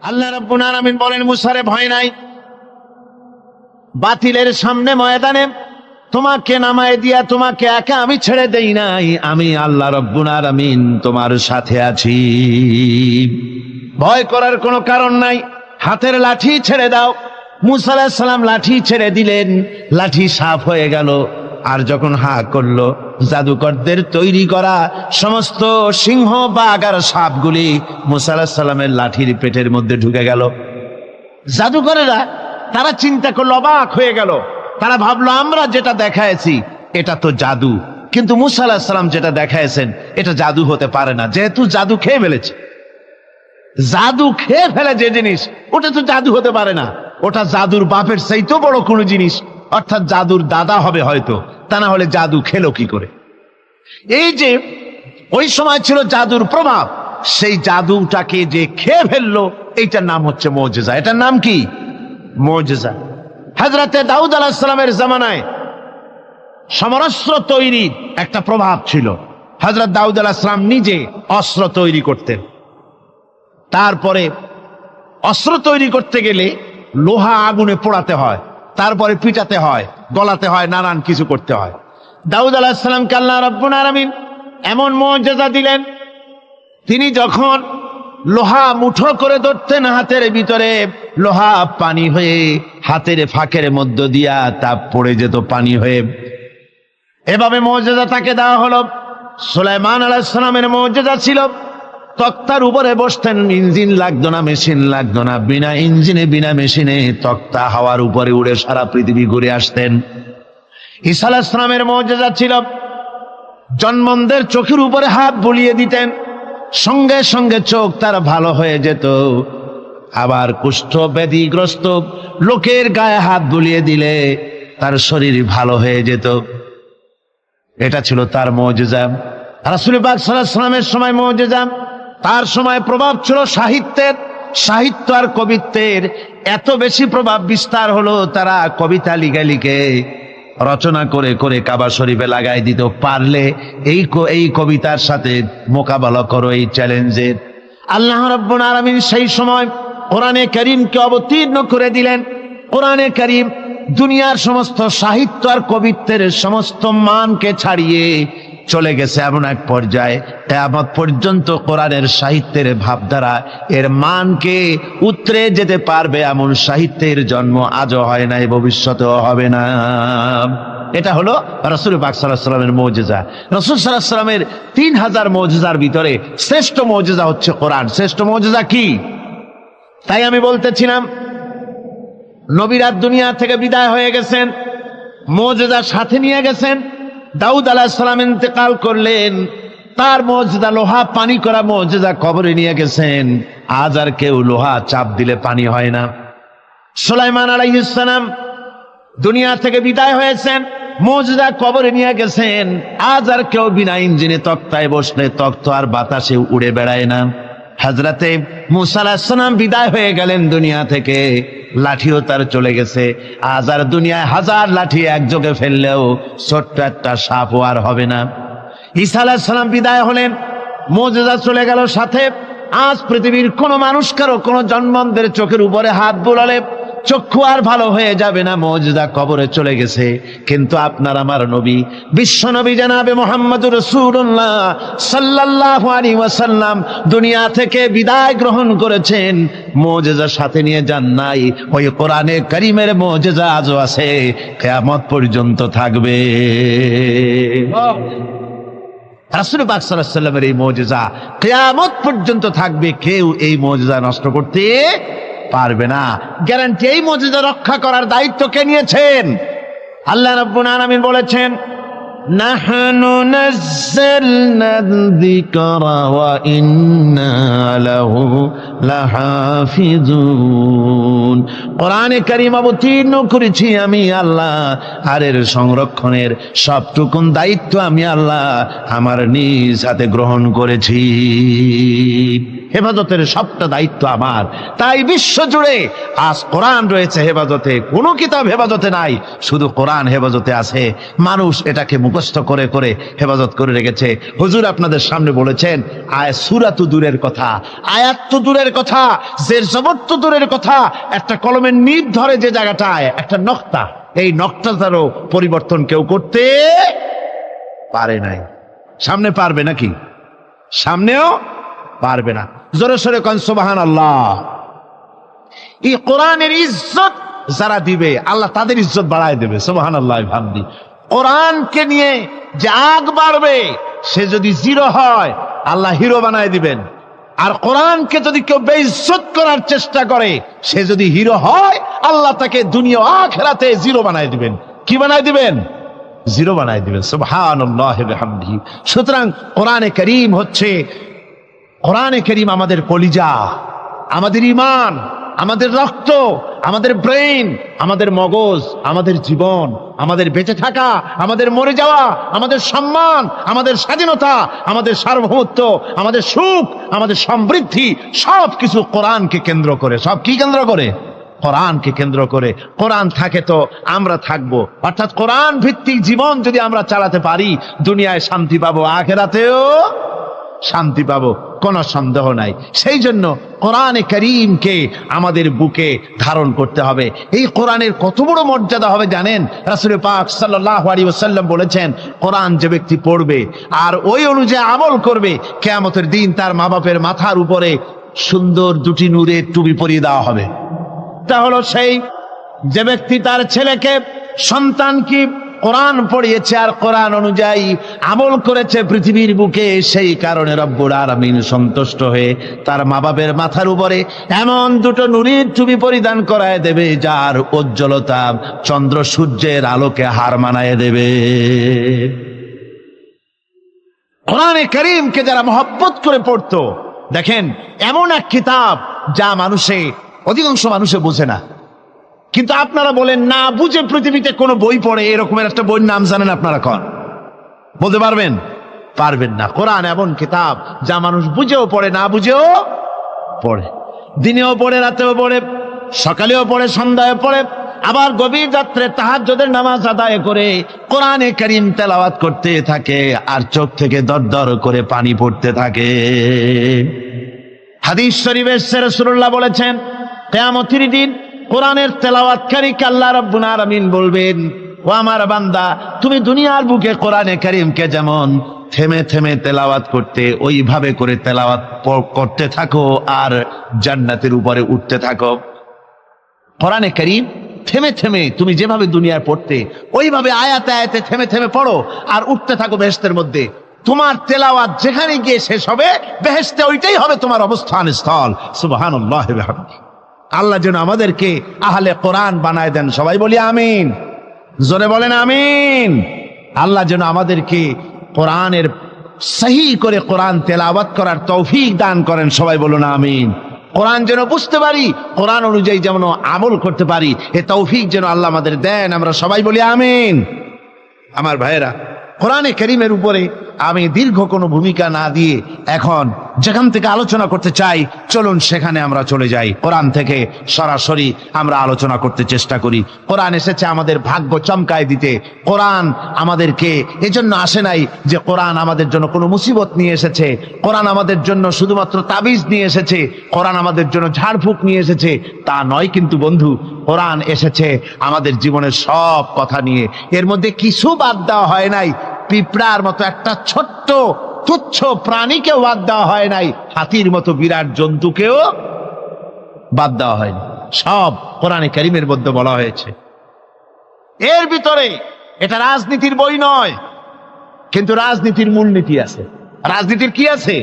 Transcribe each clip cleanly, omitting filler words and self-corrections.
আল্লাহ রাব্বুল আলামিন বলেন, মুসারে ভয় নাই, বাতিলের সামনে ময়দানে তোমাকে নামায় দিয়া তোমাকে একা আমি ছেড়ে দেই নাই। আমি আল্লাহ রাব্বুল আলামিন তোমার সাথে আছি, ভয় করার কোনো কারণ নাই। হাতের লাঠি ছেড়ে দাও। মুসা আলাইহিস সালাম লাঠি ছেড়ে দিলেন, লাঠি সাফ হয়ে গেল। আর যখন হা করলো, জাদুকরদের তৈরি করা সমস্ত সিংহ বাঘ আর সাপগুলি মুসা আলাইহিস সালামের লাঠির পেটের মধ্যে ঢুকে গেল। জাদুকরেরা তারা চিন্তা করলো, অবাক হয়ে গেল। তারা ভাবলো আমরা যেটা দেখাইছি এটা তো জাদু, কিন্তু মুসা আলাইহিস সালাম যেটা দেখাইছেন এটা জাদু হতে পারে না, যেহেতু জাদু খেয়ে ফেলেছে। জাদু খেয়ে ফেলে যে জিনিস, ওটা তো জাদু হতে পারে না। ওটা জাদুর বাপের চাইতেও বড় কোনো জিনিস, অর্থাৎ জাদুর দাদা হবে হয়তো, তা না হলে জাদু খেলো কি করে? এই যে ওই সময় ছিল জাদুর প্রভাব, সেই জাদুটাকে যে খেয়ে ফেললো, এইটার নাম হচ্ছে মুজিজা। এটার নাম কি? মুজিজা। হযরতে দাউদ আলাইহিস সালামের জামানায় সমরাস্ত্র তৈরির একটা প্রভাব ছিল। হযরত দাউদ আলাইহিস সালাম নিজে অস্ত্র তৈরি করতেন। তারপরে অস্ত্র তৈরি করতে গেলে লোহা আগুনে পোড়াতে হয়, তারপরে পিটাতে হয়, গলাতে হয়, নানান কিছু করতে হয়। দাউদ আলাইহিস সালামকে আল্লাহ রাব্বুল আলামিন এমন মুজিজা দিলেন, তিনি যখন লোহা মুঠো করে ধরতেন হাতের ভিতরে, লোহা পানি হয়ে হাতের ফাঁকের মধ্য দিয়া তা পড়ে যেত পানি হয়ে। এভাবে মুজিজা তাকে দেওয়া হলো। সুলাইমান আলাইহিস সালামের মুজিজা ছিল, তক্তার উপরে বসতেন, ইঞ্জিন লাগতো না, মেশিন লাগতো না, বিনা ইঞ্জিনে বিনা মেশিনে তক্তা হাওয়ার উপরে উড়ে সারা পৃথিবী ঘুরে আসতেন। ঈসা আলাইহিস সালামের মুজিজা ছিল, জন্মদের চোখের উপরে হাত বুলিয়ে দিতেন, সঙ্গে সঙ্গে চোখ তার ভালো হয়ে যেত। আবার কুষ্ঠ ব্যাধিগ্রস্ত লোকের গায়ে হাত বুলিয়ে দিলে তার শরীর ভালো হয়ে যেত। এটা ছিল তার মুজিজা। রাসূল পাক সাল্লাল্লাহু আলাইহি ওয়াসাল্লামের সময় মুজিজা, তার সময় প্রভাব ছিল সাহিত্যের। সাহিত্য আর কবিত্বের এত বেশি প্রভাব বিস্তার হলো, তারা কবিতা লিখে লিখে রচনা করে করে কাবা শরীফে লাগাই দিত। পারলে এই কবিতার সাথে মোকাবেলা করো এই চ্যালেঞ্জের। আল্লাহ রাব্বুল আলামিন সেই সময় কোরআনে কারীমকে অবতীর্ণ করে দিলেন। কোরআনে কারীম দুনিয়ার সমস্ত সাহিত্য আর কবিত্বের সমস্ত মানকে ছাড়িয়ে চলে গেছে এমন এক পর্যায়ে, কিয়ামত পর্যন্ত কোরআনের সাহিত্যের ভাবধারা এর মানকে উতরে যেতে পারবে এমন সাহিত্যের জন্ম আজও হয় নাই, ভবিষ্যতেও হবে না। এটা হলো রাসূল পাক সাল্লাল্লাহু আলাইহি ওয়াসাল্লামের মুজিজা। রাসূল সাল্লাল্লাহু আলাইহি ওয়াসাল্লামের 3000 মুজিজার ভিতরে শ্রেষ্ঠ মুজিজা হচ্ছে কোরআন। শ্রেষ্ঠ মুজিজা কি? তাই আমি বলতেছিলাম, নবীরা দুনিয়া থেকে বিদায় হয়ে গেছেন, মুজিজা সাথে নিয়ে গেছেন। দাউদ আলাইহিস সালাম ইন্তেকাল করলেন, তার মুজিজা লোহা পানি করা মুজিজা কবরে নিয়ে গেছেন। আজ আর কেউ লোহা চাপ দিলে পানি হয় না। সুলাইমান আলাইহিস সালাম দুনিয়া থেকে বিদায় হয়েছেন, মুজিজা কবরে নিয়ে গেছেন। আজ আর কেউ বিনা ইঞ্জিনে তক্তায় বসলে তক্ত আর বাতাসে উড়ে বেড়ায় না। হযরতে মুসা আলাইহিস সালাম বিদায় হয়ে গেলেন দুনিয়া থেকে, লাঠিও তার চলে গেছে। আজ আর দুনিয়ায় হাজার লাঠি একযোগে ফেললেও ছোট্ট একটা সাপও আর হবে না। ঈসা আলাইহিস সালাম বিদায় হলেন, মুজিজা চলে গেল সাথে। আজ পৃথিবীর কোন মানুষ কারো কোন জন্মদের চোখের উপরে হাত বুলালে চক্ষু আর ভালো হয়ে যাবে না, মুজিজা কবরে চলে গেছে। কিন্তু আপনার আমার নবী, বিশ্ব নবী জনাবে মুহাম্মদুর রাসূলুল্লাহ সাল্লাল্লাহু আলাইহি ওয়াসাল্লাম দুনিয়া থেকে বিদায় গ্রহণ করেছেন, মুজিজা সাথে নিয়ে যান নাই। ওই কোরআনে কারীমের মুজিজা আজও আছে, কিয়ামত পর্যন্ত থাকবে। রাসূল পাক সাল্লাল্লাহু আলাইহি ওয়াসাল্লামের এই মুজিজা কিয়ামত পর্যন্ত থাকবে, কেউ এই মুজিজা নষ্ট করতে পারবে না। গ্যারান্টি। এই মুজিজা রক্ষা করার দায়িত্ব কে নিয়েছেন? আল্লাহ রাব্বুল আলামিন বলেছেন, নাহনু নাযালনা যিকরা ওয়া ইন্না লাহু লাহাফিজুন। ইয়ালামুন। কোরআনে কারীম অবতীর্ণ করেছি আমি আল্লাহ, আর এর সংরক্ষণের সবটুকুন দায়িত্ব আমি আল্লাহ আমার নিজ হাতে গ্রহণ করেছি। হেফাজতের সবটা দায়িত্ব আমার। তাই বিশ্ব জুড়ে আজ কোরআন রয়েছে হেফাজতে, কোনো কিতাব হেফাজতে নাই, শুধু কোরআন হেফাজতে আছে। মানুষ এটাকে মুখস্থ করে করে হেফাজত করে রেখেছে। হুজুর আপনাদের সামনে বলেছেন সূরা তো দূরের কথা, আয়াত তো দূরের কথা, জের জবর তো দূরের কথা, একটা কলমের নিব ধরে যে জায়গাটায় একটা নকতা, এই নকটাটারও পরিবর্তন কেউ করতে পারে নাই। সামনে পারবে নাকি? সামনেও পারবে না। জোরে সোরে কোন সুবহানাল্লাহ। এই কোরআনের ইজ্জত যারা দিবে আল্লাহ তাদের ইজ্জত বাড়ায় দেবে। সুবহানাল্লাহ ভাবদি। কোরআনকে নিয়ে যে আগ বাড়বে, সে যদি জিরো হয় আল্লাহ হিরো বানায় দিবেন। আর কোরআনকে যদি কেউ বেইজ্জত করার চেষ্টা করে, সে যদি হিরো হয় আল্লাহ তাকে দুনিয়া আখিরাতে জিরো বানায় দিবেন। কি বানায় দিবেন? জিরো বানায় দিবেন। সুবহানাল্লাহ বিহামদিহি। সুতরাং কোরআনে কারীম হচ্ছে, কোরআনে কারীম আমাদের কলিজা, আমাদের ঈমান, আমাদের রক্ত, আমাদের ব্রেন, আমাদের মগজ, আমাদের জীবন, আমাদের বেঁচে থাকা, আমাদের মরে যাওয়া, আমাদের সম্মান, আমাদের স্বাধীনতা, আমাদের সার্বভৌমত্ব, আমাদের সুখ, আমাদের সমৃদ্ধি, সব কিছু কোরআনকে কেন্দ্র করে। সব কি কেন্দ্র করে? কোরআনকে কেন্দ্র করে। কোরআন থাকে তো আমরা থাকবো। অর্থাৎ কোরআন ভিত্তিক জীবন যদি আমরা চালাতে পারি, দুনিয়ায় শান্তি পাবো, আখিরাতেও শান্তি পাবো, কোনো সন্দেহ নাই। সেই জন্য কোরআনে কারীমকে আমাদের বুকে ধারণ করতে হবে। এই কোরআনের কত বড় মর্যাদা হবে জানেন? রাসূল পাক সাল্লাল্লাহু আলাইহি ওয়াসাল্লাম বলেছেন, কোরআন যে ব্যক্তি পড়বে আর ওই অনুযায়ী আমল করবে, কিয়ামতের দিন তার মা বাপের মাথার উপরে সুন্দর দুটি নূরের টুপি পরিয়ে দেওয়া হবে। তা হলো সেই যে ব্যক্তি তার ছেলেকে, সন্তানকে কোরআন পড়িয়েছে আর কোরআন অনুযায়ী আমল করেছে পৃথিবীর বুকে। সেই কারণে রব্বুল আলামিন সন্তুষ্ট হয়ে তার মা বাপের মাথার উপরে এমন দুটো নূরের টুপি পরিধান করায় দেবে, যার উজ্জ্বলতা চন্দ্র সূর্যের আলোকে হার মানায় দেবে। কোরআনে কারীমকে যারা মহব্বত করে পড়তো, দেখেন এমন এক কিতাব যা অধিকাংশ মানুষে বোঝে না। কিন্তু আপনারা বলেন না বুঝে পৃথিবীতে কোনো বই পড়ে, এরকমের একটা বইয়ের নাম জানেন আপনারা? কোন বলতে পারবেন? পারবেন না। কোরআন এমন কিতাব যা মানুষ বুঝেও পড়ে, না বুঝেও পড়ে। দিনেও পড়ে, রাতেও পড়ে, সকালেও পড়ে, সন্ধ্যায় পড়ে, আবার গভীর রাত্রে তাহাজ্জুদের নামাজ আদায় করে কোরআনে কারীম তেলাওয়াত করতে থাকে, আর চোখ থেকে দর দর করে পানি পড়তে থাকে। হাদিস শরীফে রাসূলুল্লাহ বলেছেন, কিয়ামতের দিন কোরআনের তেলাওয়াতকারীকে আল্লাহ রাব্বুল আলামিন বলবেন, ও আমার বান্দা, তুমি দুনিয়ার বুকে কোরআনে কারীমকে যেমন থেমে থেমে তেলাওয়াত করতে, ওইভাবে করে তেলাওয়াত করতে থাকো আর জান্নাতের উপরে উঠতে থাকো। কোরআনে কারীম থেমে থেমে তুমি যেভাবে দুনিয়ায় পড়তে, ওইভাবে আয়াতে আয়াতে থেমে থেমে পড়ো আর উঠতে থাকো বেহেশতের মধ্যে। তোমার তেলাওয়াত যেখানে গিয়ে শেষ হবে, বেহেশতে ওইটাই হবে তোমার অবস্থান স্থল। সুবহানাল্লাহ ওয়া বিহামদিহি। আল্লাহ যেন আমাদেরকে আহলে কোরআন বানায় দেন। সবাই বলি আমিন। জোরে বলেন আমিন। আল্লাহ যেন আমাদেরকে কোরআনের সহি করে কোরআন তেলাওয়াত করার তৌফিক দান করেন। সবাই বলুন আমিন। কোরআন যেন বুঝতে পারি, কোরআন অনুযায়ী যেন আমল করতে পারি, এ তৌফিক যেন আল্লাহ আমাদের দেন। আমরা সবাই বলি আমিন। আমার ভাইয়েরা, কোরআনে কারীমের উপরে আমি দীর্ঘ কোনো ভূমিকা না দিয়ে এখন যেখান থেকে আলোচনা করতে চাই, চলুন সেখানে আমরা চলে যাই। কোরআন থেকে সরাসরি আমরা আলোচনা করতে চেষ্টা করি। কোরআন এসেছে আমাদের ভাগ্য চমকায় দিতে। কোরআন আমাদেরকে এজন্য আসে নাই যে কোরআন আমাদের জন্য কোনো মুসিবত নিয়ে এসেছে, কোরআন আমাদের জন্য শুধুমাত্র তাবিজ নিয়ে এসেছে, কোরআন আমাদের জন্য ঝাড়ফুঁক নিয়ে এসেছে, তা নয়। কিন্তু বন্ধু, কোরআন এসেছে আমাদের জীবনের সব কথা নিয়ে। এর মধ্যে কিছু বাদ দেওয়া হয় নাই। পিঁপড়ার মতো একটা ছোট্ট তুচ্ছ প্রাণীকেও বাদ দেওয়া হয় নাই, হাতির মতো বিরাট জন্তুকেও বাদ দেওয়া হয়নি। সব কোরআনে কারীমের মধ্যে বলা হয়েছে। এর ভিতরে এটা রাজনীতির বই নয়, কিন্তু রাজনীতির মূলনীতি আছে। রাজনীতির কি আছে?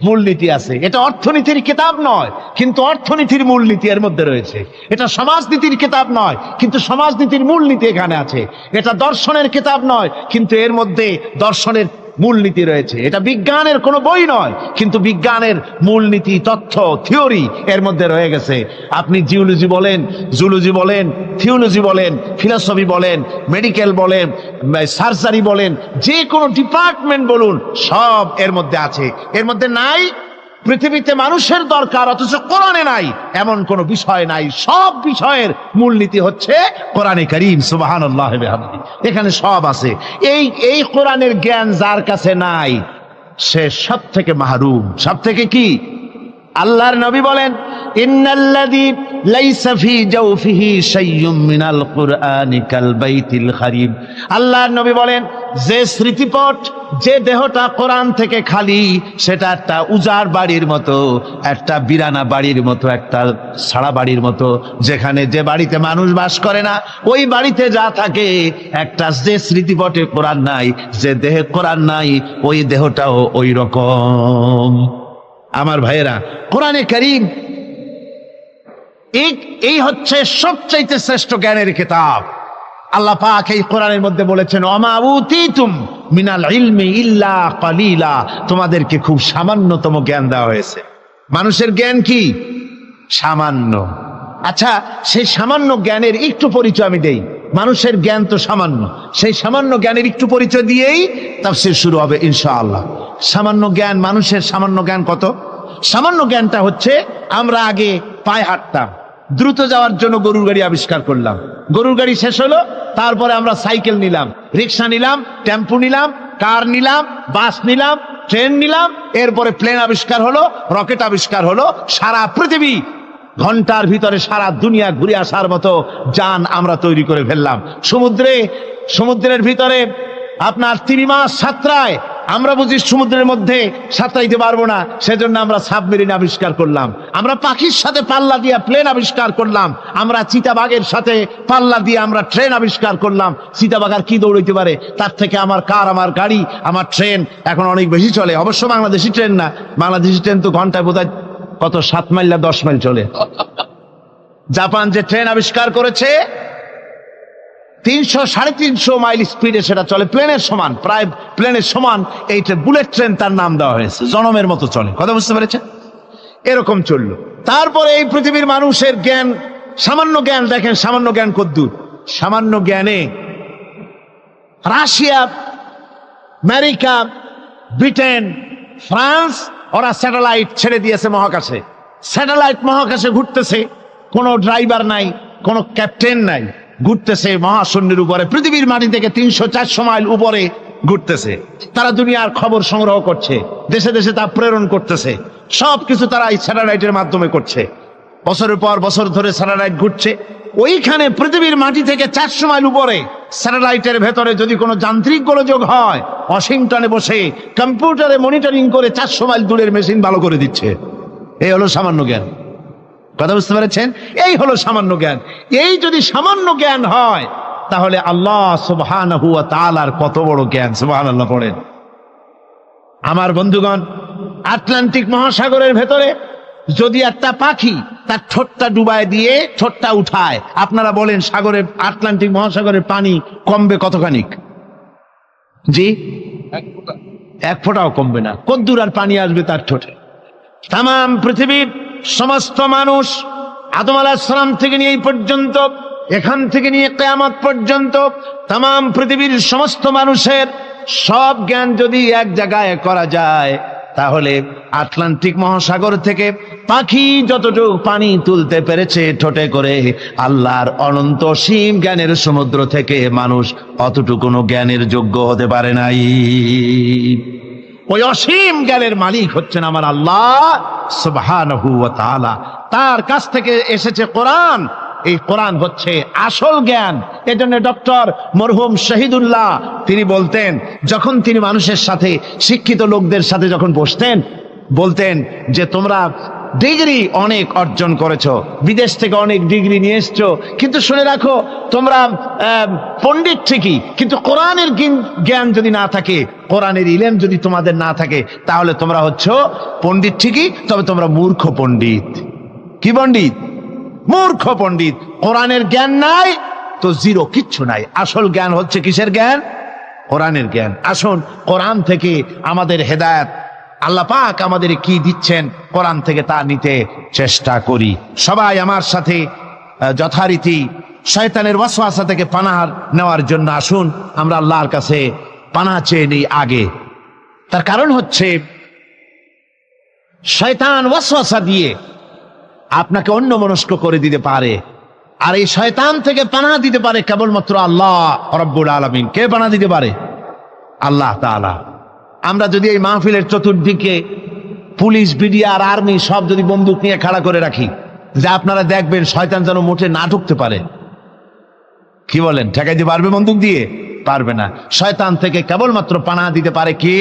মূলনীতি আছে। এটা অর্থনীতির কিতাব নয়, কিন্তু অর্থনীতির মূলনীতি এর মধ্যে রয়েছে। এটা সমাজনীতির কিতাব নয়, কিন্তু সমাজনীতির মূলনীতি এখানে আছে। এটা দর্শনের কিতাব নয়, কিন্তু এর মধ্যে দর্শনের মূলনীতি রয়েছে। এটা বিজ্ঞানের কোনো বই নয়, কিন্তু বিজ্ঞানের মূলনীতি, তথ্য, থিওরি এর মধ্যে রয়ে গেছে। আপনি জিওলজি বলেন, জুলজি বলেন, থিওলজি বলেন, ফিলসফি বলেন, মেডিকেল বলেন, সার্জারি বলেন, যে কোনো ডিপার্টমেন্ট বলুন, সব এর মধ্যে আছে। এর মধ্যে নাই পৃথিবীতে মানুষের দরকার অথচ কোরআনে নাই এমন কোন বিষয় নাই। সব বিষয়ের মূলনীতি হচ্ছে কোরআনে কারীম, সুবহানাল্লাহ ওয়া বিহামদিহি। এখানে সব আছে। এই কোরআনের জ্ঞান যার কাছে নাই সে সব থেকে মাহরুম। সব থেকে কি? আল্লাহর নবী বলেন, ইন্নাল্লাযী লাইসা ফি জাওফিহি শাইয়্যুম মিনাল কুরআনি কাল বাইতিল খারিব। আল্লাহর নবী বলেন, যে স্মৃতিপট, যে দেহটা কোরআন থেকে খালি, সেটা একটা উজাড় বাড়ির মতো, একটা বিরানা বাড়ির মতো, একটা ছাড়া বাড়ির মতো, যেখানে যে বাড়িতে মানুষ বাস করে না, ওই বাড়িতে যা থাকে একটা, যে স্মৃতিপটে কোরআন নাই, যে দেহে কোরআন নাই, ওই দেহটাও ওই রকম। আমার ভাইয়েরা, কোরআনে কারীম এই হচ্ছে সবচাইতে শ্রেষ্ঠ জ্ঞানের কিতাব। আল্লাহ পাক এই কোরআনের মধ্যে বলেছেন, ওমা উতিতুম মিনাল ইলমি ইল্লা কালিলা, তোমাদেরকে খুব সামান্যতম জ্ঞান দেওয়া হয়েছে। মানুষের জ্ঞান কি? সামান্য। আচ্ছা, সেই সামান্য জ্ঞানের একটু পরিচয় আমি দেই। মানুষের জ্ঞান তো সামান্য, সেই সামান্য জ্ঞানের একটু পরিচয় দিয়েই তাফসীর শুরু হবে ইনশাআল্লাহ। সামান্য জ্ঞান, মানুষের সামান্য জ্ঞান কত? সামান্য জ্ঞানটা হচ্ছে, আমরা আগে পায়ে হাঁটতাম, দ্রুত যাওয়ার জন্য গরুর গাড়ি আবিষ্কার করলাম, গরুর গাড়ি শেষ হলো, তারপরে আমরা সাইকেল নিলাম, রিক্সা নিলাম, টেম্পু নিলাম, কার নিলাম, বাস নিলাম, ট্রেন নিলাম, এরপরে প্লেন আবিষ্কার হলো, রকেট আবিষ্কার হলো, সারা পৃথিবী ঘন্টার ভিতরে সারা দুনিয়া ঘুরে আসার মতো যান আমরা তৈরি করে ফেললাম। সমুদ্রের ভিতরে আপনার 3 মাস সাঁতরায়, আমরা বুঝি সমুদ্রের মধ্যে সাঁতরাইতে পারবো না, সেজন্য আমরা সাবমেরিন আবিষ্কার করলাম। আমরা পাখির সাথে পাল্লা দিয়ে প্লেন আবিষ্কার করলাম। আমরা চিতাবাঘের সাথে পাল্লা দিয়ে আমরা ট্রেন আবিষ্কার করলাম। চিতাবাঘ আর কি দৌড়াইতে পারে? তার থেকে আমার কার, আমার গাড়ি, আমার ট্রেন এখন অনেক বেশি চলে। অবশ্য বাংলাদেশি ট্রেন না, বাংলাদেশি ট্রেন তো ঘন্টায় বোধহয় কত 7 মাইল না 10 মাইল চলে। জাপান যে ট্রেন আবিষ্কার করেছে 300-350 মাইল স্পিডে সেটা চলে, প্লেনের সমান, প্রায় প্লেনের সমান। এইটা বুলেট ট্রেন তার নাম দেওয়া হয়েছে, জনমের মতো চলে। কথা বুঝতে পেরেছেন? এরকম চললো। তারপরে এই পৃথিবীর মানুষের জ্ঞান, সামান্য জ্ঞান, দেখেন সামান্য জ্ঞান কদ্দূর। সামান্য জ্ঞানে রাশিয়া, আমেরিকা, ব্রিটেন, ফ্রান্স, ওরা স্যাটেলাইট ছেড়ে দিয়েছে মহাকাশে। স্যাটেলাইট মহাকাশে ঘুরতেছে, কোনো ড্রাইভার নাই, কোনো ক্যাপ্টেন নাই, ঘুরতেছে মহাশূন্যের উপরে, পৃথিবীর মাটি থেকে 300-400 মাইল উপরে ঘুরতেছে। তারা দুনিয়ার খবর সংগ্রহ করছে, দেশে দেশে তা প্রেরণ করতেছে। সবকিছু তারা এই স্যাটেলাইটের মাধ্যমে করছে। বছরের পর বছর ধরে স্যাটেলাইট ঘুরছে। ওইখানে পৃথিবীর মাটি থেকে 400 মাইল উপরে স্যাটেলাইটের ভেতরে যদি কোনো যান্ত্রিক গোলযোগ হয়, ওয়াশিংটনে বসে কম্পিউটারে মনিটরিং করে 400 মাইল দূরের মেশিন ভালো করে দিচ্ছে। এই হলো সামান্য জ্ঞান। কথা বুঝতে পেরেছেন? এই হলো সামান্য জ্ঞান। এই যদি সামান্য জ্ঞান হয়, তাহলে আল্লাহ সুবহানাহু ওয়া তাআলার কত বড় জ্ঞান। সুবহানাল্লাহ পড়েন। আমার বন্ধুগণ, আটলান্টিক মহাসাগরের ভেতরে যদি একটা পাখি তার ঠোঁটটা ডুবায় দিয়ে ঠোঁটটা উঠায়, আপনারা বলেন সাগরের, আটলান্টিক মহাসাগরের পানি কমবে কতখানিক? জি, 1 ফোঁটাও কমবে না। কদ্দুর আর পানি আসবে তার ঠোঁটে? তাম পৃথিবীর সমস্ত মানুষ, আদম আলাইহিস সালাম থেকে নিয়ে এই পর্যন্ত, এখান থেকে নিয়ে কিয়ামত পর্যন্ত তাম পৃথিবীর সমস্ত মানুষের সব জ্ঞান যদি এক জায়গায় করা যায়, তাহলে আটলান্টিক মহাসাগর থেকে পাখি যতটুকু পানি তুলতে পেরেছে ঠোঁটে করে, আল্লাহর অনন্ত অসীম জ্ঞানের সমুদ্র থেকে মানুষ অতটুকু জ্ঞানের যোগ্য হতে পারে নাই। ওই অসীম জ্ঞানের মালিক হচ্ছেন আমার আল্লাহ সুবহানাহু ওয়া তাআলা। তার কাছ থেকে এসেছে কোরআন। এই কোরআন হচ্ছে আসল জ্ঞান। এজন্য ডক্টর মরহুম শহীদুল্লাহ তিনি বলতেন, যখন তিনি মানুষের সাথে, শিক্ষিত লোকদের সাথে যখন বসতেন, বলতেন যে তোমরা ডিগ্রি অনেক অর্জন করেছো, বিদেশ থেকে অনেক ডিগ্রি নিয়ে এসছো, কিন্তু শুনে রাখো তোমরা পণ্ডিত ঠিকই, কিন্তু কোরআনের জ্ঞান যদি না থাকে, কোরআনের ইলম যদি তোমাদের না থাকে, তাহলে তোমরা হচ্ছ পণ্ডিত ঠিকই, তবে তোমরা মূর্খ পণ্ডিত। কি পণ্ডিত? মূর্খ পণ্ডিত। কোরআনের জ্ঞান নাই তো জিরো, কিচ্ছু নাই। আসল জ্ঞান হচ্ছে কিসের জ্ঞান? কোরআনের জ্ঞান। আসুন কোরআন থেকে আমাদের হেদায়েত, আল্লাহ পাক আমাদের কি দিচ্ছেন কোরআন থেকে তা নিতে চেষ্টা করি। সবাই আমার সাথে যথারীতি শয়তানের ওয়াসওয়াসা থেকে পানাহ নেওয়ার জন্য আসুন আমরা আল্লাহর কাছে পানাহ চেয়ে নিই আগে। তার কারণ হচ্ছে শয়তান ওয়াসওয়াসা দিয়ে আপনাকে অন্যমনস্ক করে দিতে পারে, আর এই শয়তান থেকে পানাহ দিতে পারে কেবলমাত্র আল্লাহ রাব্বুল আলামিন। কে পানাহ দিতে পারে? আল্লাহ তাআলা। আমরা যদি এই মাহফিলের চতুর্দিকে পুলিশ, বিডিআর, আর্মি সব যদি বন্দুক নিয়ে খাড়া করে রাখি, যে আপনারা দেখবেন শয়তান যেন মোটে না ঢুকতে পারে, কি বলেন? ঠেকাইতে পারবে বন্দুক দিয়ে? পারবে না। শয়তান থেকে কেবলমাত্র পানাহ দিতে পারে কে?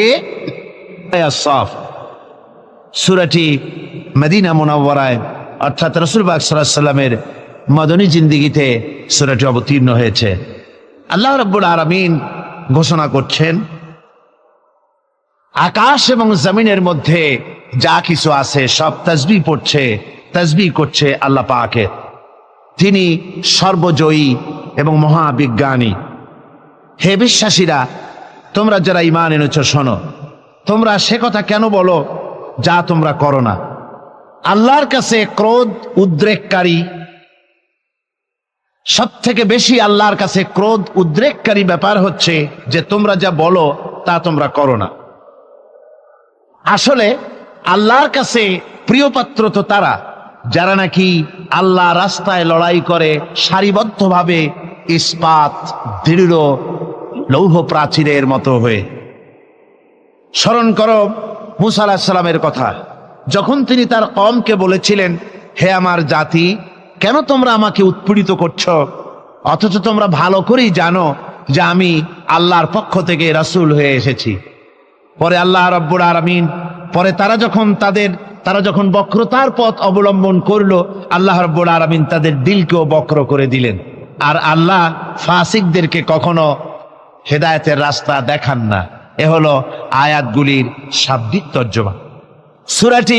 সাফ সূরাটি মদিনা মুনাওয়ারায় অর্থাৎ রাসূল পাক সাল্লাল্লাহু আলাইহি ওয়াসাল্লামের মদনী জিন্দেগিতে সূরাটি অবতীর্ণ হয়েছে। আল্লাহ রাব্বুল আলামিন ঘোষণা করছেন, আকাশ এবং জমিনের মধ্যে যা কিছু আছে সব তাসবিহ পড়ছে, তাসবিহ করছে আল্লাহ পাকের। তিনি সর্বজয়ী এবং মহাবিজ্ঞানী। হে বিশ্বাসীরা, তোমরা যারা ঈমান এনেছ শোনো, তোমরা সে কথা কেন বলো যা তোমরা করো না। আল্লাহর কাছে ক্রোধ উদ্রেককারী, সব থেকে বেশি আল্লাহর কাছে ক্রোধ উদ্রেককারী ব্যাপার হচ্ছে যে তোমরা যা বলো তা তোমরা করো না। আসলে আল্লাহর কাছে প্রিয়পাত্র তো তারা যারা নাকি আল্লাহ রাস্তায় লড়াই করে সারিবদ্ধভাবে ইস্পাত দৃঢ় লৌহ প্রাচীরের মতো হয়ে। স্মরণ করো মূসা আলাইহিস সালামের কথা, যখন তিনি তার কওমকে বলেছিলেন, হে আমার জাতি, কেন তোমরা আমাকে উৎপীড়িত করছো, অথচ তোমরা ভালো করেই জানো যে আমি আল্লাহর পক্ষ থেকে রাসূল হয়ে এসেছি। পরে আল্লাহ রাব্বুল আলামিন পরে তারা যখন বক্রতার পথ অবলম্বন করলো, আল্লাহ রাব্বুল আলামিন তাদের দিলকেও বক্র করে দিলেন। আর আল্লাহ ফাসিকদেরকে কখনো হেদায়েতের রাস্তা দেখান না। এ হলো আয়াতগুলির শাব্দিক তর্জমা। সূরাটি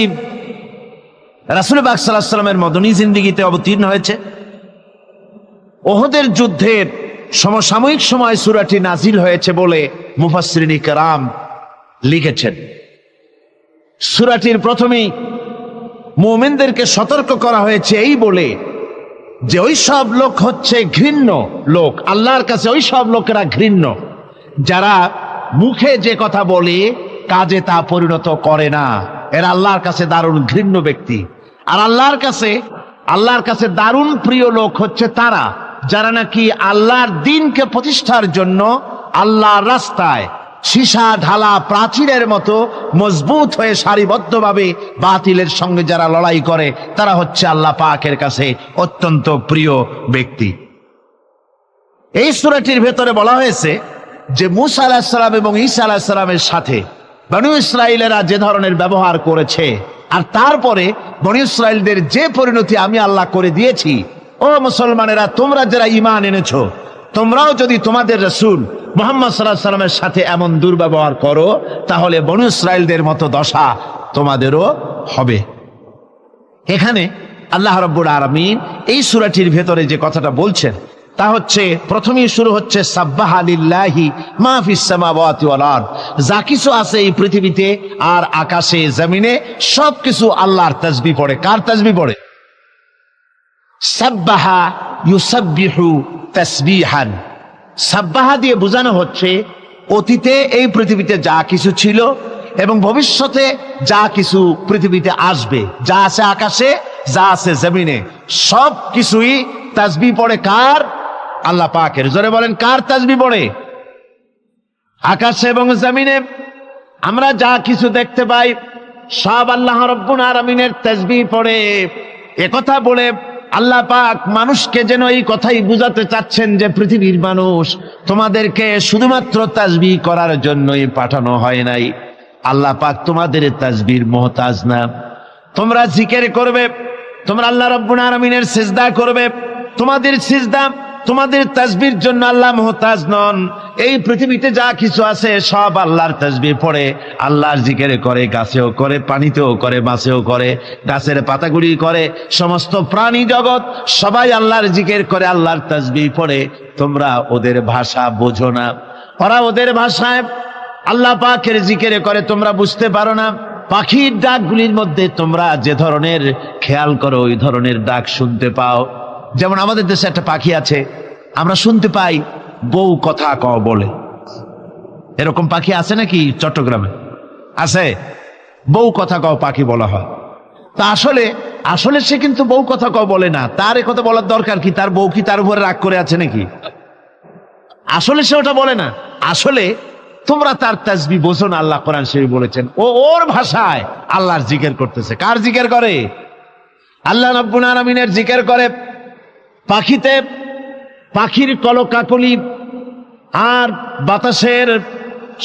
রাসূল পাক সাল্লাল্লাহু আলাইহি ওয়াসাল্লামের মদনী জিন্দেগিতে অবতীর্ণ হয়েছে। ওহদের যুদ্ধের সমসাময়িক সময় সূরাটি নাজিল হয়েছে বলে মুফাসসিরিন কিরাম লিখেছেন। সূরাটির প্রথমেই মুমিনদেরকে সতর্ক করা হয়েছে এই বলে যে ওই সব লোক হচ্ছে ঘৃণ্য লোক, আল্লাহর কাছে ওই সব লোকেরা ঘৃণ্য যারা মুখে যে কথা বলে কাজে তা পরিণত করে না। এরা আল্লাহর কাছে দারুণ ঘৃণ্য ব্যক্তি। আর আল্লাহর কাছে দারুণ প্রিয় লোক হচ্ছে তারা যারা নাকি আল্লাহর দ্বীনকে প্রতিষ্ঠার জন্য আল্লাহর রাস্তায় সীসা ঢালা প্রাচীরের মতো মজবুত হয়ে সারিবদ্ধভাবে বাতিলের সঙ্গে যারা লড়াই করে, তারা হচ্ছে আল্লাহ পাকের কাছে অত্যন্ত প্রিয় ব্যক্তি। এই সূরাটির ভেতরে বলা হয়েছে যে মূসা আলাইহিস সালাম এবং ঈসা আলাইহিস সালামের সাথে বনু ইসরাইলেরা যে ধরনের ব্যবহার করেছে, আর তারপরে বনু ইসরাইলদের যে পরিণতি আমি আল্লাহ করে দিয়েছি, ও মুসলমানেরা, তোমরা যারা ঈমান এনেছো, তোমরাও যদি তোমাদের রাসূল মুহাম্মদ সাল্লাল্লাহু আলাইহি ওয়াসাল্লামের সাথে এমন দুর্ব্যবহার করো, তাহলে বনু ইসরাইলদের মতো দশা তোমাদেরও হবে। এখানে আল্লাহ রাব্বুল আলামিন এই সূরাটির ভেতরে যে কথাটা বলছেন তা হচ্ছে, প্রথমেই শুরু হচ্ছে সাব্বাহা লিল্লাহি মা ফিস সামাওয়াতি ওয়াল আরদ, যা কিছু আছে এই পৃথিবীতে আর আকাশে জমিনে সবকিছু আল্লাহর তাসবিহ পড়ে। কার তাসবিহ পড়ে? সাব্বাহা ইউসাব্বিহু তাসবিহান। সাব্বাহা দিয়ে বোঝানো হচ্ছে অতীতে এই পৃথিবীতে যা কিছু ছিল এবং ভবিষ্যতে যা কিছু পৃথিবীতে আসবে, যা আছে আকাশে, যা আছে জমিনে, সব কিছুই তাসবিহ পড়ে। কার? আল্লাহ পাকের। জোরে বলেন, কার তাসবিহ পড়ে? আকাশে এবং জমিনে আমরা যা কিছু দেখতে পাই সব আল্লাহ রাব্বুল আলামিনের তাসবিহ পড়ে। একথা বলে আল্লাহ পাক মানুষকে যেন এই কথাই বুঝাতে চাচ্ছেন যে পৃথিবীর মানুষ, তোমাদেরকে শুধুমাত্র তাসবিহ করার জন্যই পাঠানো হয় নাই। আল্লাহ পাক তোমাদের তাসবিহর মুহতাজ না। তোমরা জিকির করবে, তোমরা আল্লাহ রাব্বুল আলামিনের সিজদা করবে, তোমাদের সিজদা তোমাদের তাসবিহর জন্য আল্লাহ মুহতাজ নন। এই পৃথিবীতে যা কিছু আছে সব আল্লাহর তাসবিহ পড়ে, আল্লাহর জিকির করে, গাছেও করে, পানিতেও করে, মাছেও করে, গাছের পাতাগুলি করে, সমস্ত প্রাণী জগৎ সবাই আল্লাহর জিকির করে, আল্লাহর তাসবিহ পড়ে। তোমরা ওদের ভাষা বোঝো না, ওরা ওদের ভাষায় আল্লাহ পাকের জিকির করে, তোমরা বুঝতে পারো না। পাখির ডাকগুলির মধ্যে তোমরা যে ধরনের খেয়াল করো ওই ধরনের ডাক শুনতে পাও। যেমন আমাদের দেশে একটা পাখি আছে, আমরা শুনতে পাই বউ কথা কও বলে। এরকম পাখি আছে নাকি চট্টগ্রামে? আছে, বউ কথা কও পাখি বলা হয়। তা আসলে আসলে সে কিন্তু বউ কথা কও বলে না। তার এ কথা বলার দরকার কি? তার বউ কি তার উপরে রাগ করে আছে নাকি? আসলে সে ওটা বলে না। আসলে তোমরা তার তাসবিহ বোঝো না। আল্লাহ কোরআন শরীফ বলেছেন ও ওর ভাষায় আল্লাহর জিকির করতেছে। কার জিকির করে? আল্লাহ রাব্বুল আলামিনের জিকির করে। পাখিতে পাখির কলকাকলি আর বাতাসের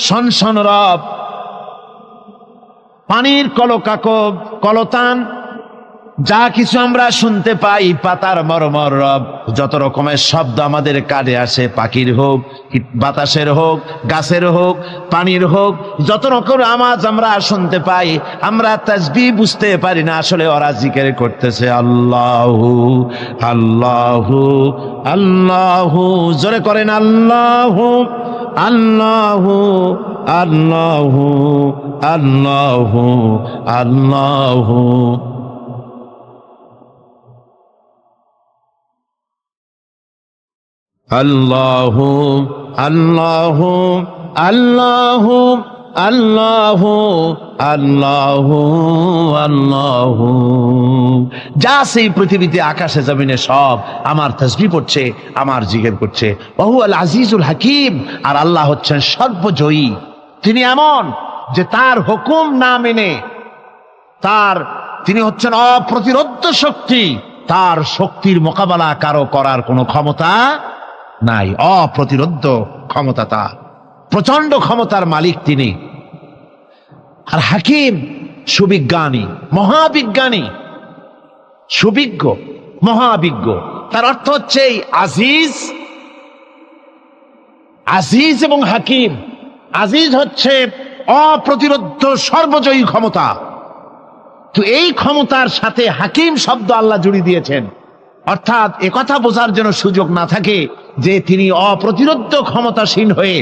সনসন রব, পানির কলকাকব কলতান, যা কিছু আমরা শুনতে পাই, পাতার মরমর রব, যত রকমের শব্দ আমাদের কানে আসে, পাখির হোক, বাতাসের হোক, গাছের হোক, পানির হোক, যত রকম আওয়াজ আমরা শুনতে পাই, আমরা তাসবিহ বুঝতে পারি না। আসলে ওরা জিকির করতেছে আল্লাহু আল্লাহু আল্লাহু। জোরে করেন আল্লাহু আল্লাহু আল্লাহু আল্লাহু আল্লাহু। আল্লাহু আল্লাহু আল্লাহু আল্লাহু আল্লাহু আল্লাহু। যা সেই পৃথিবীতে আকাশে জমিনে সব আমার তাসবিহ পড়ছে, আমার জিকির করছে। ওহু আল আজিজুল হাকিম। আর আল্লাহ হচ্ছেন সর্বজয়ী। তিনি এমন যে তার হুকুম না মেনে তিনি হচ্ছেন অপ্রতিরোধ্য শক্তি। তার শক্তির মোকাবেলা কারো করার কোনো ক্ষমতা নাই। অপ্রতিরোধ্য ক্ষমতা তার, প্রচন্ড ক্ষমতার মালিক তিনি। আর হাকিম সুবিজ্ঞানী, মহাবিজ্ঞানী, সুবিজ্ঞ, মহাবিজ্ঞ। তার অর্থ হচ্ছে আজিজ, আজিজ এবং হাকিম। আজিজ হচ্ছে অপ্রতিরোধ্য সর্বজয়ী ক্ষমতা। তো এই ক্ষমতার সাথে হাকিম শব্দ আল্লাহ জুড়ে দিয়েছেন। অর্থাৎ একথা বোঝার জন্য সুযোগ না থাকে যে তিনি অপ্রতিরোধ্য ক্ষমতাসীন হয়ে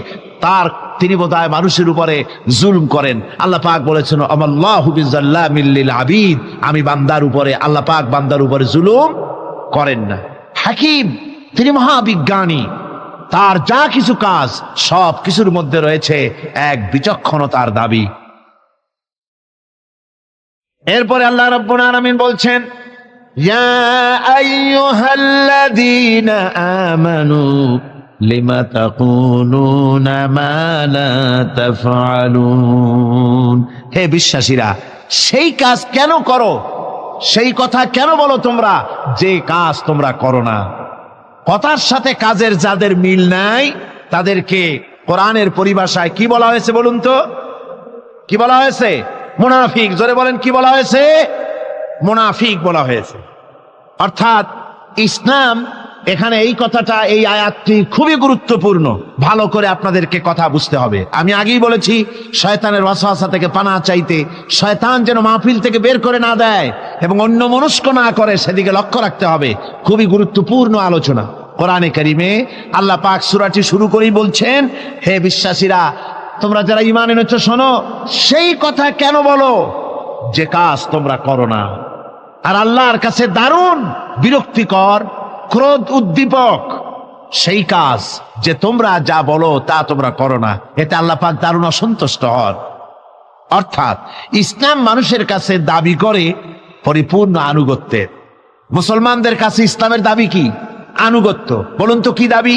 তিনি বোধহয় মানুষের উপরে জুলুম করেন। আল্লাহ পাক বলেছেন আমাল্লাহু বিযাল্লামিল লিল আবিদ। আমি বান্দার উপরে, আল্লাহ পাক বান্দার উপরে জুলুম করেন না। হাকিম, তিনি মহাবিজ্ঞানী। তার যা কিছু কাজ সব কিছুর মধ্যে রয়েছে এক বিচক্ষণতার দাবি। এরপরে আল্লাহ রাব্বুল আলামিন বলছেন ইয়া আইয়ুহাল্লাযীনা আমানু লিমা তাকুলুনা মা লা তাফআলুন। হে বিশ্বাসীরা, সেই কাজ কেন করো, সেই কথা কেন বলো তোমরা যে কাজ তোমরা করো না। কথার সাথে কাজের যাদের মিল নাই তাদেরকে কোরআনের পরিভাষায় কি বলা হয়েছে বলুন তো? কি বলা হয়েছে? মুনাফিক। জোরে বলেন, কি বলা হয়েছে? মুনাফিক বলা হয়েছে। অর্থাৎ ইসলাম, এখানে এই কথাটা, এই আয়াতটি খুবই গুরুত্বপূর্ণ। ভালো করে আপনাদেরকে কথা বুঝতে হবে। আমি আগেই বলেছি শয়তানের ওয়াসওয়াসা থেকে পানাহ চাইতে, শয়তান যেন মাহফিল থেকে বের করে না দেয় এবং অন্য মনস্ক না করে সেদিকে লক্ষ্য রাখতে হবে। খুবই গুরুত্বপূর্ণ আলোচনা। কোরআনে কারিমে আল্লাহ পাক সূরাটি শুরু করেই বলছেন হে বিশ্বাসীরা, তোমরা যারা ঈমান এনেছো শোনো, সেই কথা কেন বলো যে কাজ তোমরা করো না। আর আল্লাহর কাছে দারুণ বিরক্তিকর, ক্রোধ উদ্দীপক সেই কাজ যে তোমরা যা বলো তা তোমরা করো না। এতে আল্লাহ পাক দারুণ অসন্তুষ্ট হন। অর্থাৎ ইসলাম মানুষের কাছে দাবি করে পরিপূর্ণ আনুগত্যের। মুসলমানদের কাছে ইসলামের দাবি কি? আনুগত্য। বলুন তো কি দাবি?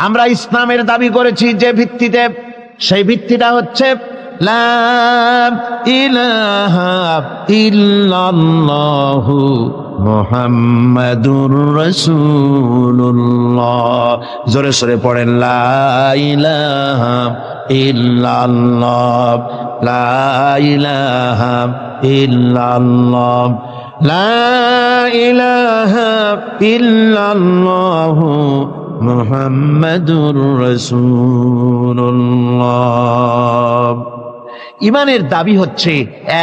আমরা ইসলামের দাবি করেছি যে ভিত্তিতে, সেই ভিত্তিটা হচ্ছে লা ইলাহা ইল্লাল্লাহু মুহাম্মাদুর রাসূলুল্লাহ। জোরে সরে পড়েন লা ইলাহা ইল্লাল্লাহ, লা ইলাহা ইল্লাল্লাহ, লা ইলাহা ইল্লাল্লাহু মুহাম্মাদুর রাসূলুল্লাহ। ইমানের দাবি হচ্ছে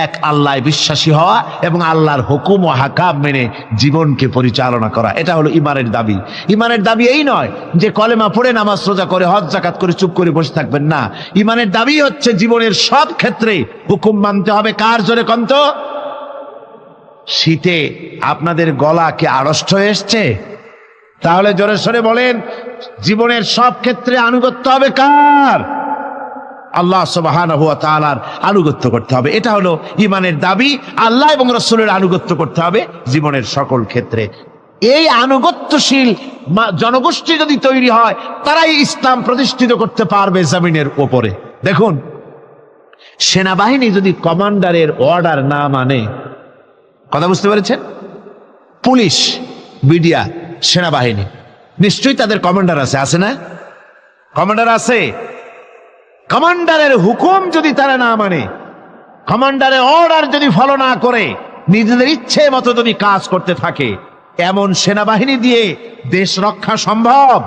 এক আল্লাহ বিশ্বাসী হওয়া এবং আল্লাহর হুকুম ও হাকাম মেনে জীবনকে পরিচালনা করা। এটা হলো ইমানের দাবি। ইমানের দাবি এই নয় যে কলেমা পড়ে নামাজ রোজা করে হজ যাকাত করে চুপ করে বসে থাকবেন না। ইমানের দাবি হচ্ছে জীবনের সব ক্ষেত্রে হুকুম মানতে হবে। কার? জোরে কন্ত। শীতে আপনাদের গলা কি আড়ষ্ট হয়ে এসছে? তাহলে জোরে সরে বলেন, জীবনের সব ক্ষেত্রে আনুগত্য হবে কার? আল্লাহ সুবহানাহু ওয়া তাআলার আনুগত্য করতে হবে। এটা হলো ইমানের দাবি। আল্লাহ এবং রাসূলের আনুগত্য করতে হবে জীবনের সকল ক্ষেত্রে। এই আনুগত্যশীল জনগোষ্ঠী যদি তৈরি হয়, তারাই ইসলাম প্রতিষ্ঠিত করতে পারবে জমিনের উপরে। দেখুন, সেনাবাহিনী যদি কমান্ডারের অর্ডার না মানে, কথা বুঝতে পেরেছেন? পুলিশ, মিডিয়া, সেনাবাহিনী নিশ্চয়ই তাদের কমান্ডার আছে, আছে না? কমান্ডার আছে। কমান্ডারের হুকুম যদি তারা না মানে, কমান্ডারের অর্ডার যদি ফলো না করে, নিজেদের ইচ্ছে মতো যদি কাজ করতে থাকে, এমন সেনাবাহিনী দিয়ে দেশ রক্ষা সম্ভব?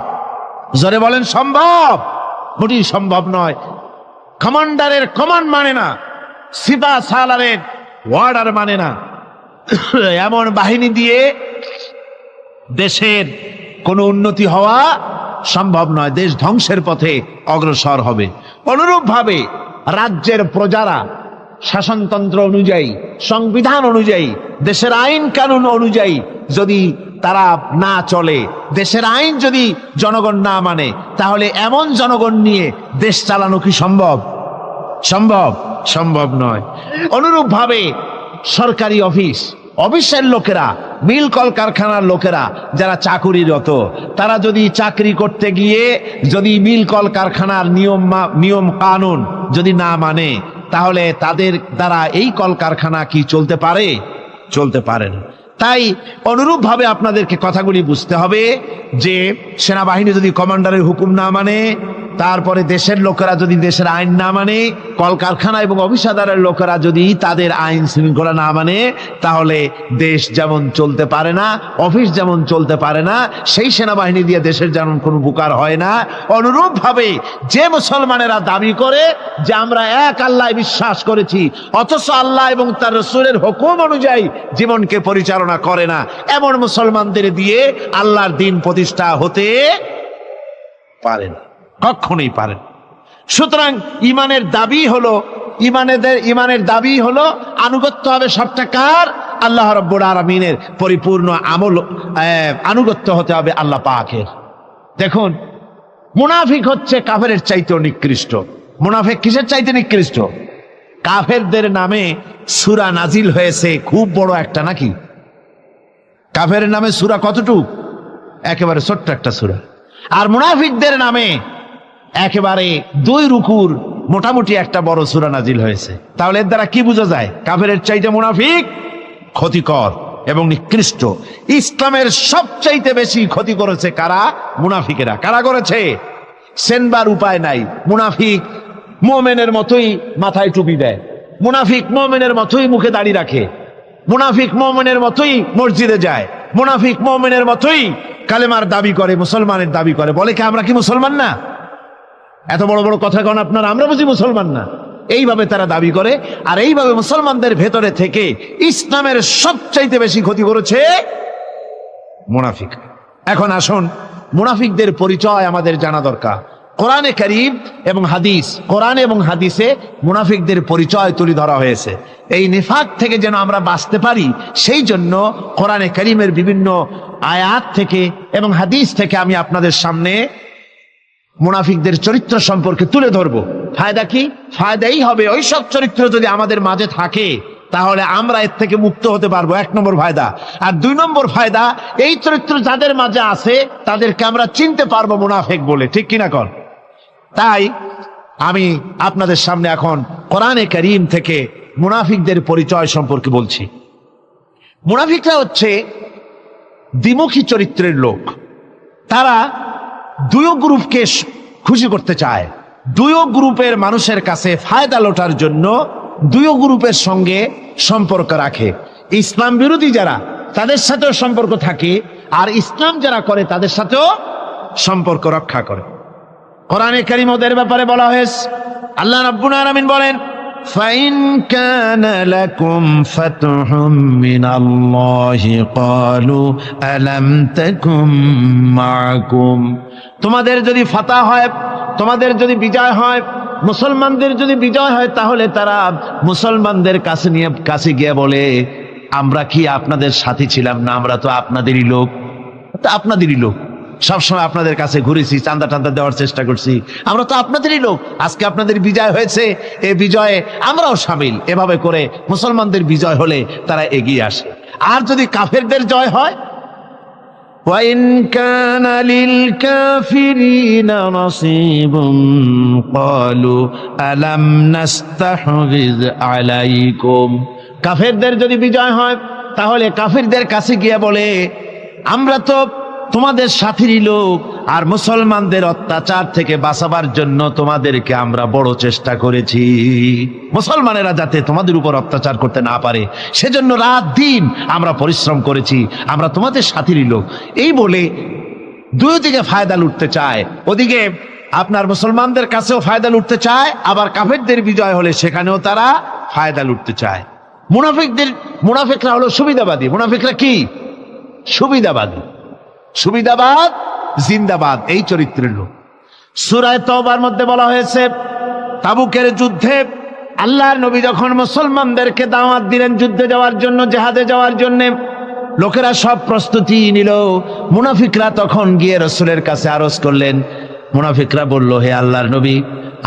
জোরে বলেন, সম্ভব? মোটেই সম্ভব নয়। কমান্ডারের কমান্ড মানে না, সিপা সালারের অর্ডার মানে না, এমন বাহিনী দিয়ে দেশের কোনো উন্নতি হওয়া সম্ভব নয়। দেশ ধ্বংসের পথে অগ্রসর হবে। অনুরূপভাবে রাজ্যের প্রজারা শাসনতন্ত্র অনুযায়ী, সংবিধান অনুযায়ী, দেশের আইন কানুন অনুযায়ী যদি তারা না চলে, দেশের আইন যদি জনগণ না মানে, তাহলে এমন জনগণ নিয়ে দেশ চালানো কি সম্ভব? সম্ভব? সম্ভব নয়। অনুরূপভাবে সরকারি অফিসের লোকেরা, মিল কলকারখানার লোকেরা যারা চাকুরিরত, তারা যদি চাকরি করতে গিয়ে যদি মিল কলকারখানার নিয়ম কানুন যদি না মানে, তাহলে তাদের দ্বারা এই কলকারখানা কি চলতে পারে? চলতে পারে না। তাই অনুরূপভাবে আপনাদেরকে কথাগুলি বুঝতে হবে যে সেনাবাহিনী যদি কমান্ডারের হুকুম না মানে, তারপরে দেশের লোকেরা যদি দেশের আইন না মানে, কলকারখানা এবং অফিসাদারের লোকেরা যদি তাদের আইন শৃঙ্খলা না মানে, তাহলে দেশ যেমন চলতে পারে না, অফিস যেমন চলতে পারে না, সেই সেনাবাহিনী দিয়ে দেশের যেমন কোনো উপকার হয় না। অনুরূপভাবে যে মুসলমানেরা দাবি করে যে আমরা এক আল্লাহ বিশ্বাস করেছি, অথচ আল্লাহ এবং তার রাসূলের হুকুম অনুযায়ী জীবনকে পরিচালনা করে না, এমন মুসলমানদের দিয়ে আল্লাহর দ্বীন প্রতিষ্ঠা হতে পারে না, কখনোই পারেন। সুতরাং ইমানের দাবি হলো আনুগত্য হবে সবটা কার? আল্লাহ রাব্বুল আলামিনের পরিপূর্ণ আনুগত্য হতে হবে আল্লাহ পাকের। দেখুন, মুনাফিক হচ্ছে কাফেরের চাইতেও নিকৃষ্ট। মুনাফিক কিসের চাইতে নিকৃষ্ট? কাফেরদের নামে সূরা নাজিল হয়েছে খুব বড় একটা, নাকি? কাফেরের নামে সূরা কতটুকু? একেবারে ছোট্ট একটা সূরা। আর মুনাফিকদের নামে একেবারে 2 রুকুর মোটামুটি একটা বড় সূরা নাজিল হয়েছে। তাহলে এর দ্বারা কি বোঝা যায়? কাফেরের চাইতে মুনাফিক ক্ষতিকর এবং নিকৃষ্ট। ইসলামের সবচাইতে বেশি ক্ষতি করেছে কারা? মুনাফিকেরা। কারা করেছে? সেনবার উপায় নাই। মুনাফিক মুমিনের মতোই মাথায় টুপি দেয়, মুনাফিক মুমিনের মতোই মুখে দাড়ি রাখে, মুনাফিক মুমিনের মতোই মসজিদে যায়, মুনাফিক মুমিনের মতোই কালেমার দাবি করে, মুসলমানের দাবি করে। বলে কি আমরা কি মুসলমান না? এত বড় বড় কথা কেন আপনারা? আমরা বুঝি মুসলমান না? এইভাবে তারা দাবি করে। আর এইভাবে মুসলমানদের ভেতরে থেকে ইসলামের সবচাইতে বেশি ক্ষতি করেছে মুনাফিক। এখন আসুন, মুনাফিকদের পরিচয় আমাদের জানা দরকার। কোরআনে কারীম এবং হাদিস, কোরআন এবং হাদিসে মুনাফিকদের পরিচয় তুলে ধরা হয়েছে। এই নিফাক থেকে যেন আমরা বাঁচতে পারি, সেই জন্য কোরআনে কারীমের বিভিন্ন আয়াত থেকে এবং হাদিস থেকে আমি আপনাদের সামনে মুনাফিকদের চরিত্র সম্পর্কে তুলে ধরবো। ফায়দা কি? ফায়দাই হবে ওই সব চরিত্র যদি আমাদের মাঝে থাকে, তাহলে আমরা এর থেকে মুক্ত হতে পারবো। 1 নম্বর ফায়দা। আর 2 নম্বর ফায়দা, এই চরিত্র যাদের মাঝে আছে তাদেরকে আমরা চিনতে পারবো মুনাফিক বলে, ঠিক কিনা কন? তাই আমি আপনাদের সামনে এখন কোরআনে কারীম থেকে মুনাফিকদের পরিচয় সম্পর্কে বলছি। মুনাফিকরা হচ্ছে দ্বিমুখী চরিত্রের লোক। তারা 2 গ্রুপকে খুশি করতে চায়, 2 গ্রুপের মানুষের কাছে ফায়দা লোটার জন্য 2 গ্রুপের সঙ্গে সম্পর্ক রাখে। ইসলাম বিরোধী যারা, তাদের সাথেও সম্পর্ক থাকে, আর ইসলাম যারা করে তাদের সাথেও সম্পর্ক রক্ষা করে। কোরআনে কারীম ওদের ব্যাপারে বলা হয়েছে। আল্লাহ রাব্বুল আলামিন বলেন, فإن كان لكم فتح من الله قالوا ألم تكن معكم, তোমাদের যদি ফাতহ হয়, তোমাদের যদি বিজয় হয়, মুসলমানদের যদি বিজয় হয়, তাহলে তারা মুসলমানদের কাছে গিয়ে বলে আমরা কি আপনাদের সাথী ছিলাম না? আমরা তো আপনাদেরই লোক, আপনাদেরই লোক, সবসময় আপনাদের কাছে ঘুরেছি, চান্দা টান্দা দেওয়ার চেষ্টা করছি, আমরা তো আপনাদেরই লোক, আজকে আপনাদের বিজয় হয়েছে, এই বিজয়ে আমরাও শামিল। এভাবে করে মুসলমানদের বিজয় হলে তারা এগিয়ে আসে। আর যদি কাফেরদের জয় হয়, وَإِنْ كَانَ لِلْكَافِرِينَ نَصِيبٌ قَالُوا أَلَمْ نَسْتَحْوِذْ عَلَيْكُمْ, কাফেরদের যদি বিজয় হয় তাহলে কাফেরদের কাছে গিয়ে বলে আমরা তো তোমাদের সাথীরই লোক, আর মুসলমানদের অত্যাচার থেকে বাঁচাবার জন্য তোমাদেরকে আমরা বড় চেষ্টা করেছি, মুসলমানেরা যাতে তোমাদের উপর অত্যাচার করতে না পারে সেজন্য রাত দিন আমরা পরিশ্রম করেছি, আমরা তোমাদের সাথীরই লোক। এই বলে দুই দিকে ফায়দা লুটতে চায়, ওদিকে আপনার মুসলমানদের কাছেও ফায়দা লুটতে চায়, আবার কাফেরদের বিজয় হলে সেখানেও তারা ফায়দা লুটতে চায়। মুনাফিকরা হলো সুবিধাবাদী। মুনাফিকরা কি? সুবিধাবাদী, সুবিধাবাদ জিন্দাবাদ, এই চরিত্রের লোক। সূরা তাওবার মধ্যে বলা হয়েছে তাবুকের যুদ্ধে আল্লাহর নবী যখন মুসলমানদেরকে দাওয়াত দিলেন যুদ্ধে যাওয়ার জন্য, জিহাদে যাওয়ার জন্য, লোকেরা সব প্রস্তুতি নিল, মুনাফিকরা তখন গিয়ে রাসূলের কাছে আরজ করলেন। মুনাফিকরা বলল, হে আল্লাহর নবী,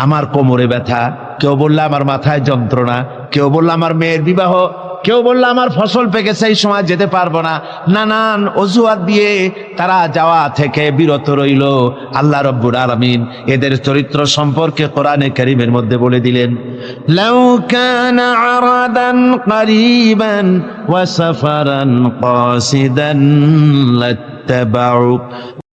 আমার কোমরে ব্যথা, কেউ বলল আমার মাথায় যন্ত্রণা, কেউ বলল আমার মেয়ের বিবাহ, কেউ বলল আমার ফসল পেকেছে, এই সময় যেতে পারবো না। নানান অজুহাত দিয়ে তারা যাওয়া থেকে বিরত রইল। আল্লাহ রব্বুল আলামিন এদের চরিত্র সম্পর্কে কোরআনে কারীমের মধ্যে বলে দিলেন, লাউ কানা আরাদান করিবান ওয়া সাফারান কাসিদান লাত্তাবাউক